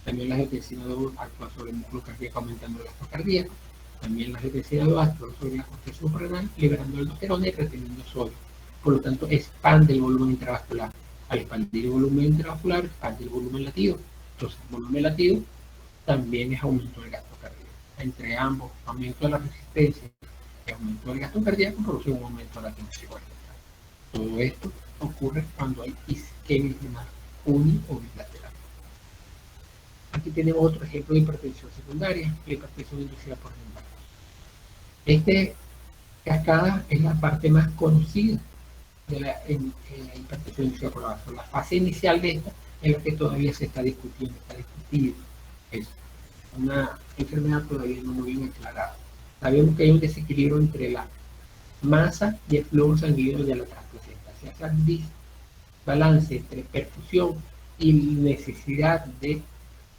También la angiotensina 2 actúa sobre el músculo cardíaco, aumentando el gasto cardíaco. También la angiotensina 2 actúa sobre la corteza suprarrenal, liberando aldosterona y reteniendo sodio. Por lo tanto, expande el volumen intravascular. Al expandir el volumen intravascular, expande el volumen latido. Entonces, el volumen latido también es aumento del gasto cardíaco. Entre ambos, aumento de la resistencia y aumento del gasto cardíaco, produce un aumento de la tensión arterial. Todo esto ocurre cuando hay isquemia renal uni o bilateral. Aquí tenemos otro ejemplo de hipertensión secundaria, la hipertensión inducida por renal. Esta cascada es la parte más conocida. en la hipertensión inducida por vaso. La fase inicial de esta es la que todavía se está discutiendo, está discutida. Es una enfermedad todavía no muy bien aclarada. Sabemos que hay un desequilibrio entre la masa y el flujo sanguíneo de la transplacenta. Se hace un balance entre perfusión y necesidad de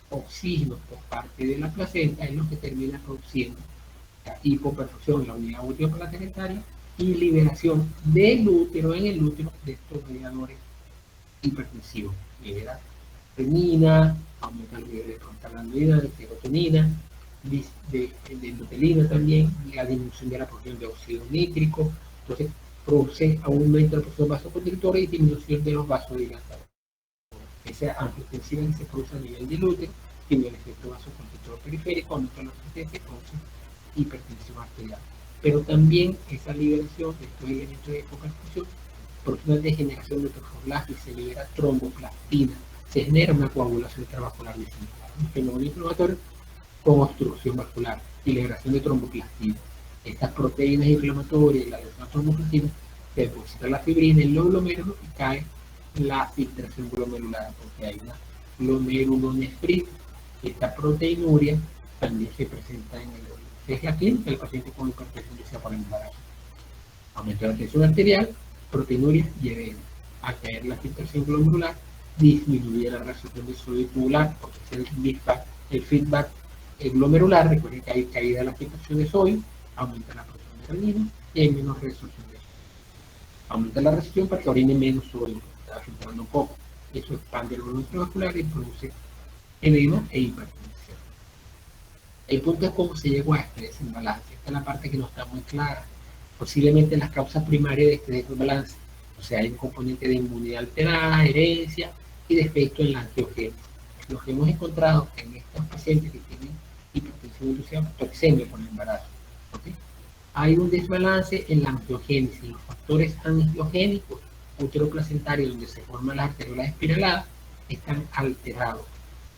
oxígeno por parte de la placenta es lo que termina produciendo la hipoperfusión en la unidad útero-placentaria y liberación del útero en el útero de estos mediadores hipertensivos. Libera renina, aumenta el nivel de prostaglandina, de serotonina, de endotelina también, la disminución de la producción de óxido nítrico, entonces produce aumento de la producción vasoconstrictora y disminución de los vasodilatadores. Esa angiotensiva que se produce a nivel del útero tiene el efecto vasoconstrictor periférico, aumenta la resistencia y produce hipertensión arterial. Pero también esa liberación de estos elementos de hipoperfusión produce una degeneración de trofoblast y se libera tromboplastina. Se genera una coagulación intravascular disimilar, un fenómeno inflamatorio con obstrucción vascular y liberación de tromboplastina. Estas proteínas inflamatorias y la tromboplastina se deposita la fibrina en los glomérulos y cae la filtración glomerular, porque hay una glomerulonefritis. Esta proteinuria también se presenta en el es la clínica del paciente con hipertensión inducida por el embarazo. Aumento de la tensión arterial, proteinuria y edema. Al caer la filtración glomerular, disminuye la reabsorción de sodio tubular, porque es el feedback glomerular. Recuerden que hay caída de la filtración de sodio, aumenta la producción de renina y hay menos reabsorción de sodio. Aumenta la reabsorción para que orine menos sodio, porque está filtrando poco. Eso expande el volumen intravascular y produce edema e hipertensión. El punto es cómo se llegó a este desbalance. Esta es la parte que no está muy clara. Posiblemente las causas primarias de este desbalance, o sea, hay un componente de inmunidad alterada, herencia y defecto en la angiogénesis. Lo que hemos encontrado en estos pacientes que tienen hipertensión inducida por toxemia por el embarazo, ¿okay? Hay un desbalance en la angiogénesis. Los factores angiogénicos uteroplacentarios donde se forman las arteriolas espiraladas están alterados.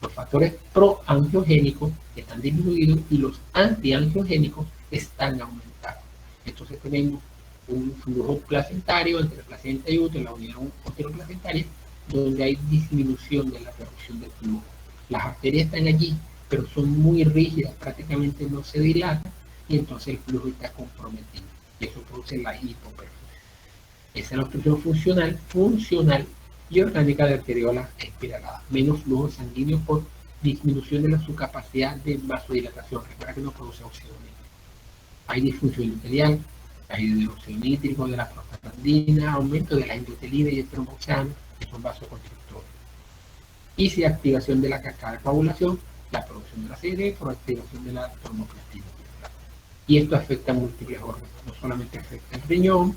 Los factores proangiogénicos están disminuidos y los antiangiogénicos están aumentados. Entonces tenemos un flujo placentario entre placenta y útero, la unidad uteroplacentaria, donde hay disminución de la perfusión del flujo. Las arterias están allí, pero son muy rígidas, prácticamente no se dilatan y entonces el flujo está comprometido. Eso produce la hipoperfusión. Esa es la obstrucción funcional y orgánica de arteriolas espiraladas, menos flujo sanguíneo por disminución de su capacidad de vasodilatación. Recuerda que no produce óxido nítrico. Hay disfunción endotelial, caída del óxido nítrico, de la prostaglandina, aumento de la endotelina y el tromboxano, que son vasoconstrictores. Y si activación de la cascada de coagulación, la producción de la CD por activación de la tromboplastina. Y esto afecta a múltiples órganos, no solamente afecta el riñón,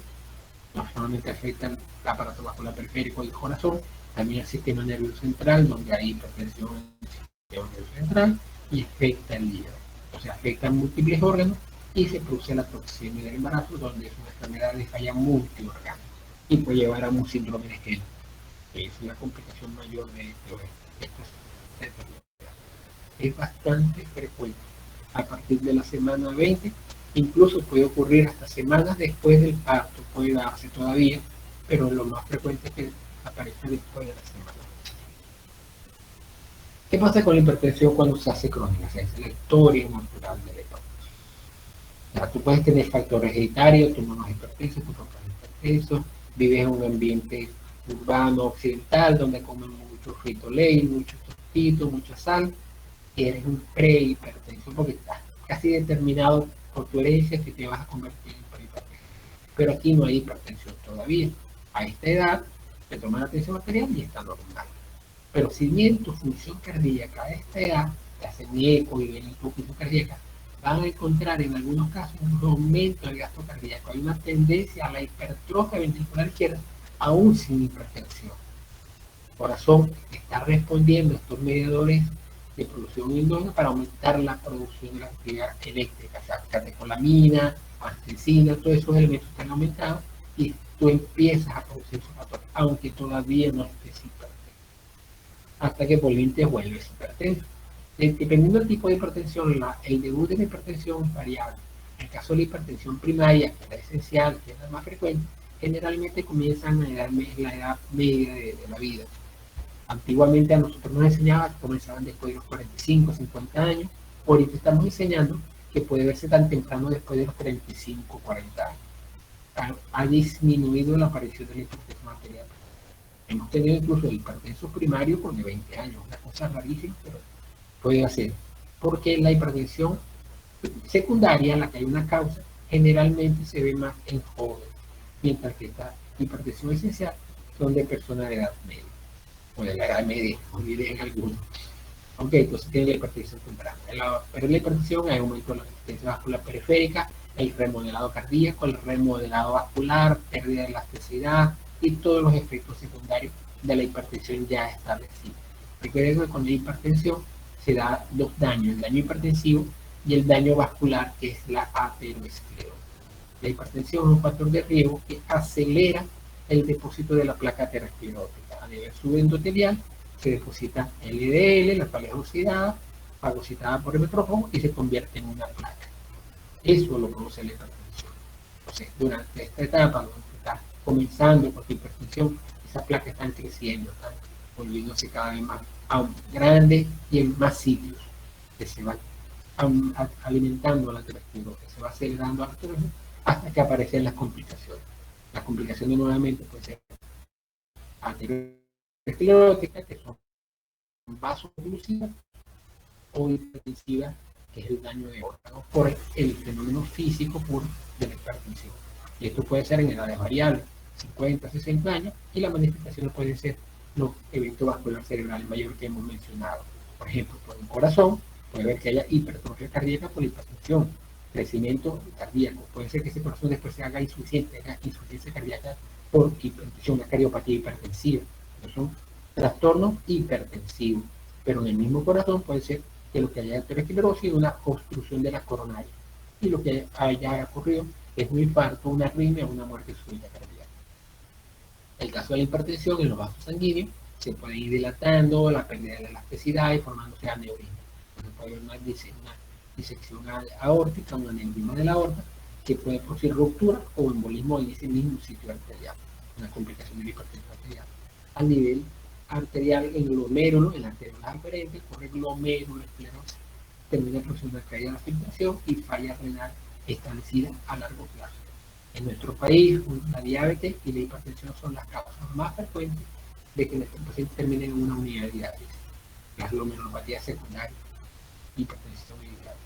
no solamente afecta el aparato vascular periférico y el corazón, también el sistema nervioso central, donde hay hipertensión en el sistema nervioso central, y afecta el hígado. O sea, afecta a múltiples órganos y se produce la toxemia del embarazo, donde es una enfermedad de falla multiorgánica y puede llevar a un síndrome de Steno, que es una complicación mayor de estas enfermedades. Es bastante frecuente. A partir de la semana 20, incluso puede ocurrir hasta semanas después del parto, puede darse todavía, pero lo más frecuente es que aparece después de la semana. ¿Qué pasa con la hipertensión cuando se hace crónica? Esa es la historia natural de la hipertensión. O sea, tú puedes tener factores hereditarios, tu mamá es hipertenso, tu papá es hipertenso, vives en un ambiente urbano occidental donde comen mucho frito ley, mucho tostito, mucha sal, y eres un prehipertenso porque estás casi determinado por tu herencia que te vas a convertir en prehipertenso. Pero aquí no hay hipertensión todavía. A esta edad te toman la tensión arterial y está normal. Pero si bien tu función cardíaca a esta edad, te hacen eco y ven tu función cardíaca, van a encontrar en algunos casos un aumento del gasto cardíaco. Hay una tendencia a la hipertrofia ventricular izquierda, aún sin hipertensión. El corazón está respondiendo a estos mediadores de producción endógena para aumentar la producción de la actividad eléctrica, o sea, catecolamina, angiotensina, todos esos elementos están aumentados y tú empiezas a producir esos factores, aunque todavía no estés hipertenso, hasta que por fin te vuelves hipertenso. Dependiendo del tipo de hipertensión, el debut de la hipertensión es variable. En el caso de la hipertensión primaria, que es la esencial, que es la más frecuente, generalmente comienzan a la edad media de la vida. Antiguamente a nosotros nos enseñaban que comenzaban después de los 45, 50 años. Ahorita estamos enseñando que puede verse tan temprano después de los 35, 40 años. Ha disminuido la aparición de la hipertensión arterial. Hemos tenido incluso hipertensos primarios con de 20 años, una cosa rarísima, pero puede hacer. Porque la hipertensión secundaria, en la que hay una causa, generalmente se ve más en jóvenes, mientras que esta hipertensión esencial son de personas de edad media, o de la edad media, olviden algunos. Ok, entonces tiene la hipertensión temprana. Pero la hipertensión hay aumento de la resistencia vascular periférica, el remodelado cardíaco, el remodelado vascular, pérdida de elasticidad y todos los efectos secundarios de la hipertensión ya establecidos. Recuerden que con la hipertensión se da dos daños, el daño hipertensivo y el daño vascular, que es la aterosclerosis. La hipertensión es un factor de riesgo que acelera el depósito de la placa aterosclerótica. A nivel subendotelial se deposita LDL, la cual es oxidada, fagocitada por el metrófono y se convierte en una placa. Eso lo produce la hipertensión. Entonces, durante esta etapa, donde está comenzando con la hipertensión, esas placas están creciendo, están volviéndose cada vez más grandes y en más sitios, que se van alimentando la aterosclerosis, se va acelerando la aterosclerosis hasta que aparecen las complicaciones. Las complicaciones nuevamente pueden ser ateroscleróticas, que son vasoclusivas, o hipertensivas, que es el daño de órganos por el fenómeno físico puro de la hipertensión. Y esto puede ser en edades variables, 50, 60 años, y las manifestaciones pueden ser los eventos vasculares cerebrales mayores que hemos mencionado. Por ejemplo, por el corazón, puede haber que haya hipertrofia cardíaca por hipertensión, crecimiento cardíaco. Puede ser que ese corazón después se haga insuficiencia cardíaca por hipertensión, una cardiopatía hipertensiva. Estos son trastornos hipertensivos. Pero en el mismo corazón puede ser que lo que haya aterosclerosis es una obstrucción de la coronaria. Y lo que haya ocurrido es un infarto, una arritmia o una muerte súbita cardíaca. El caso de la hipertensión en los vasos sanguíneos se puede ir dilatando, la pérdida de la elasticidad y formándose aneurisma. Puede haber una disección aórtica, un aneurisma de la aorta, que puede producir ruptura o embolismo en ese mismo sitio arterial, una complicación de la hipertensión arterial. A nivel arterial, el glomérulo, el arteriolar aferente, corre glomerulosclerosis, termina produciendo una caída de la filtración y falla renal establecida a largo plazo. En nuestro país, la diabetes y la hipertensión son las causas más frecuentes de que nuestros pacientes terminen en una unidad de diálisis. Las glomerulopatías secundarias, hipertensión y diabetes.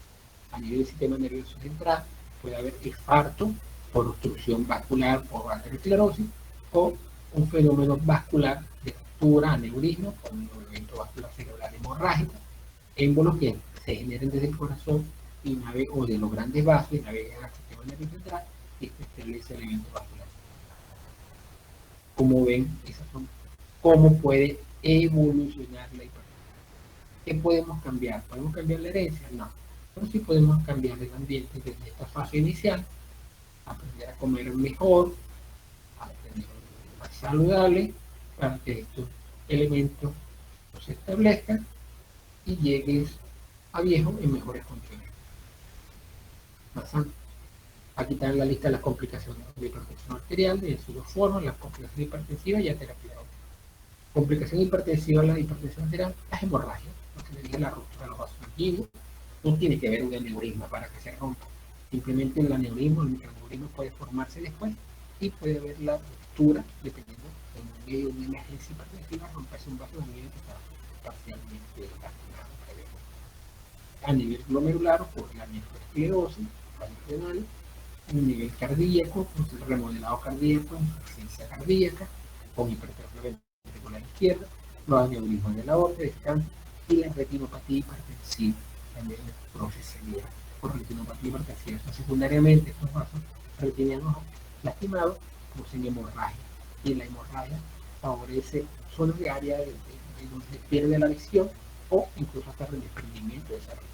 A nivel del sistema nervioso central, puede haber infarto por obstrucción vascular por aterosclerosis o un fenómeno vascular de ruptura, aneurisma, con un evento vascular cerebral hemorrágico, émbolos que se generen desde el corazón y o de los grandes vasos y navegan al sistema nervioso central y esto establece el evento vascular. Como ven, esas son cómo puede evolucionar la hipertensión. ¿Qué podemos cambiar? ¿Podemos cambiar la herencia? No. Pero sí podemos cambiar el ambiente desde esta fase inicial, aprender a comer mejor, a tener más saludable, para que estos elementos no se establezcan y llegues a viejo en mejores condiciones. Más sano. Aquí está en la lista de las complicaciones de hipertensión arterial, de sus dos formas, las complicaciones hipertensivas y ateroscleróticas. Complicación hipertensiva, la hipertensión arterial, las hemorragias, lo que le dije, la ruptura de los vasos sanguíneos. No tiene que haber un aneurisma para que se rompa. Simplemente el aneurisma, el microaneurisma puede formarse después y puede haber la ruptura, dependiendo de un medio de una emergencia hipertensiva, romperse un vaso sanguíneo que está parcialmente lastimado previamente. A nivel glomerular ocurre la nefroesclerosis, fallo renal, a nivel cardíaco, el remodelado cardíaco, insuficiencia cardíaca, con hipertrofia ventricular izquierda, los aneurismas de la aorta, descanso y la retinopatía hipertensiva, también procesaría por retinopatía hipertensiva. Secundariamente, estos vasos retinianos lastimados producen hemorragia y la hemorragia favorece zonas de área de donde se pierde la visión o incluso hasta el desprendimiento de esa retina.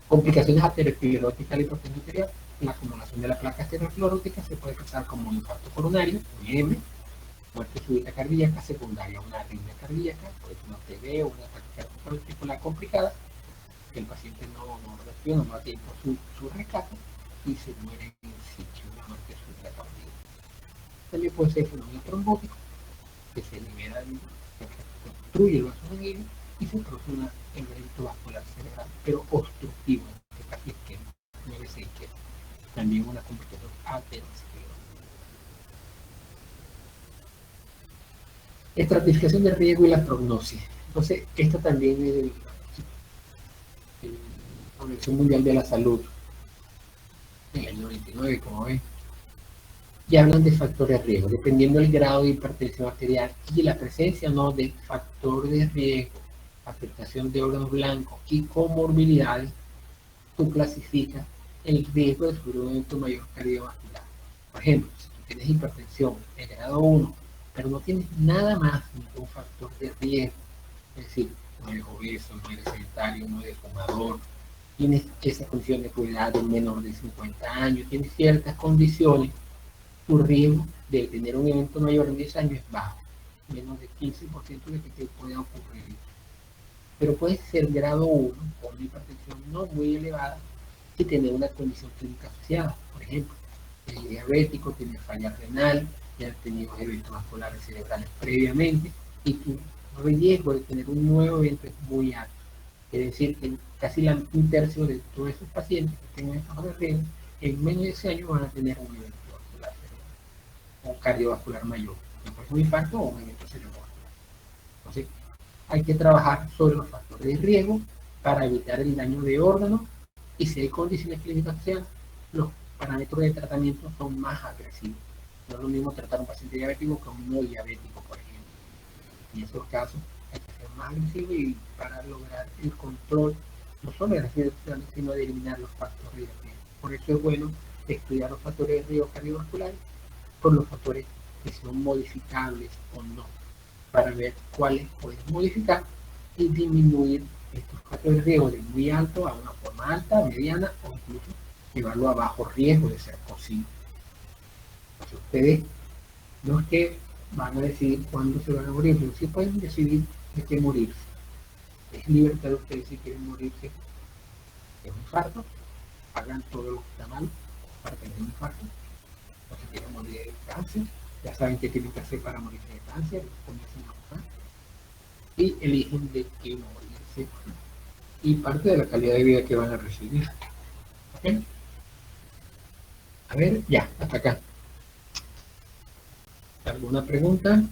Complicaciones ateroscleróticas de la hipertensión arterial. La acumulación de la placa aterosclerótica se puede expresar como un infarto coronario, IM, muerte súbita cardíaca secundaria a una arritmia cardíaca, puede ser una TB o una taquicardia ventricular complicada, que el paciente no reacciona, no da tiempo su rescate y se muere en sitio, una muerte súbita cardíaca. También puede ser fenómeno trombótico, que se libera, que obstruye el vaso sanguíneo y se produce un evento vascular cerebral, pero obstructivo, en este caso isquémico, 9-6 isquémico. También una complicación aterosclerosis. Estratificación del riesgo y la prognosis. Entonces, esta también es la Organización Mundial de la Salud, en el año 99, como ven, y hablan de factores de riesgo, dependiendo del grado de hipertensión arterial y la presencia o no de factor de riesgo, afectación de órganos blancos y comorbilidades, tú clasificas el riesgo de sufrir un evento mayor cardiovascular. Por ejemplo, si tú tienes hipertensión de grado 1, pero no tienes nada más, ningún factor de riesgo, es decir, no eres obeso, no eres sedentario, no eres fumador, tienes esas condiciones de edad de menor de 50 años, tienes ciertas condiciones, tu riesgo de tener un evento mayor de 10 años es bajo, menos de 15% de que te pueda ocurrir. Pero puede ser grado 1 con una hipertensión no muy elevada y tener una condición clínica asociada. Por ejemplo, el diabético tiene falla renal, ya ha tenido eventos vasculares cerebrales previamente y tu riesgo de tener un nuevo evento es muy alto. Es decir, que casi un tercio de todos esos pacientes que tengan estos riesgos en menos de ese año van a tener un evento vascular cerebral o cardiovascular mayor, un infarto o un evento cerebrovascular. Entonces, hay que trabajar sobre los factores de riesgo para evitar el daño de órganos y si hay condiciones clínicas asociadas, los parámetros de tratamiento son más agresivos. No es lo mismo tratar a un paciente diabético que a un no diabético, por ejemplo. En esos casos hay que ser más agresivo y para lograr el control no solo de las situaciones, sino de eliminar los factores de riesgo. Por eso es bueno estudiar los factores de riesgo cardiovasculares por los factores que son modificables o no, para ver cuáles puedes modificar y disminuir estos factores de riesgo de muy alto a una forma alta, mediana o incluso llevarlo a bajo riesgo de ser posible. Entonces ustedes no es que van a decidir cuándo se van a morir, pero sí pueden decidir de qué morirse. Es libertad de ustedes si quieren morirse de un infarto, hagan todo lo que está mal para tener un infarto, o si quieren morir de cáncer, ya saben qué tienen que hacer para morirse de cáncer, comienzan a buscar y eligen de qué morirse y parte de la calidad de vida que van a recibir. ¿Okay? A ver, ya, hasta acá. ¿Alguna pregunta?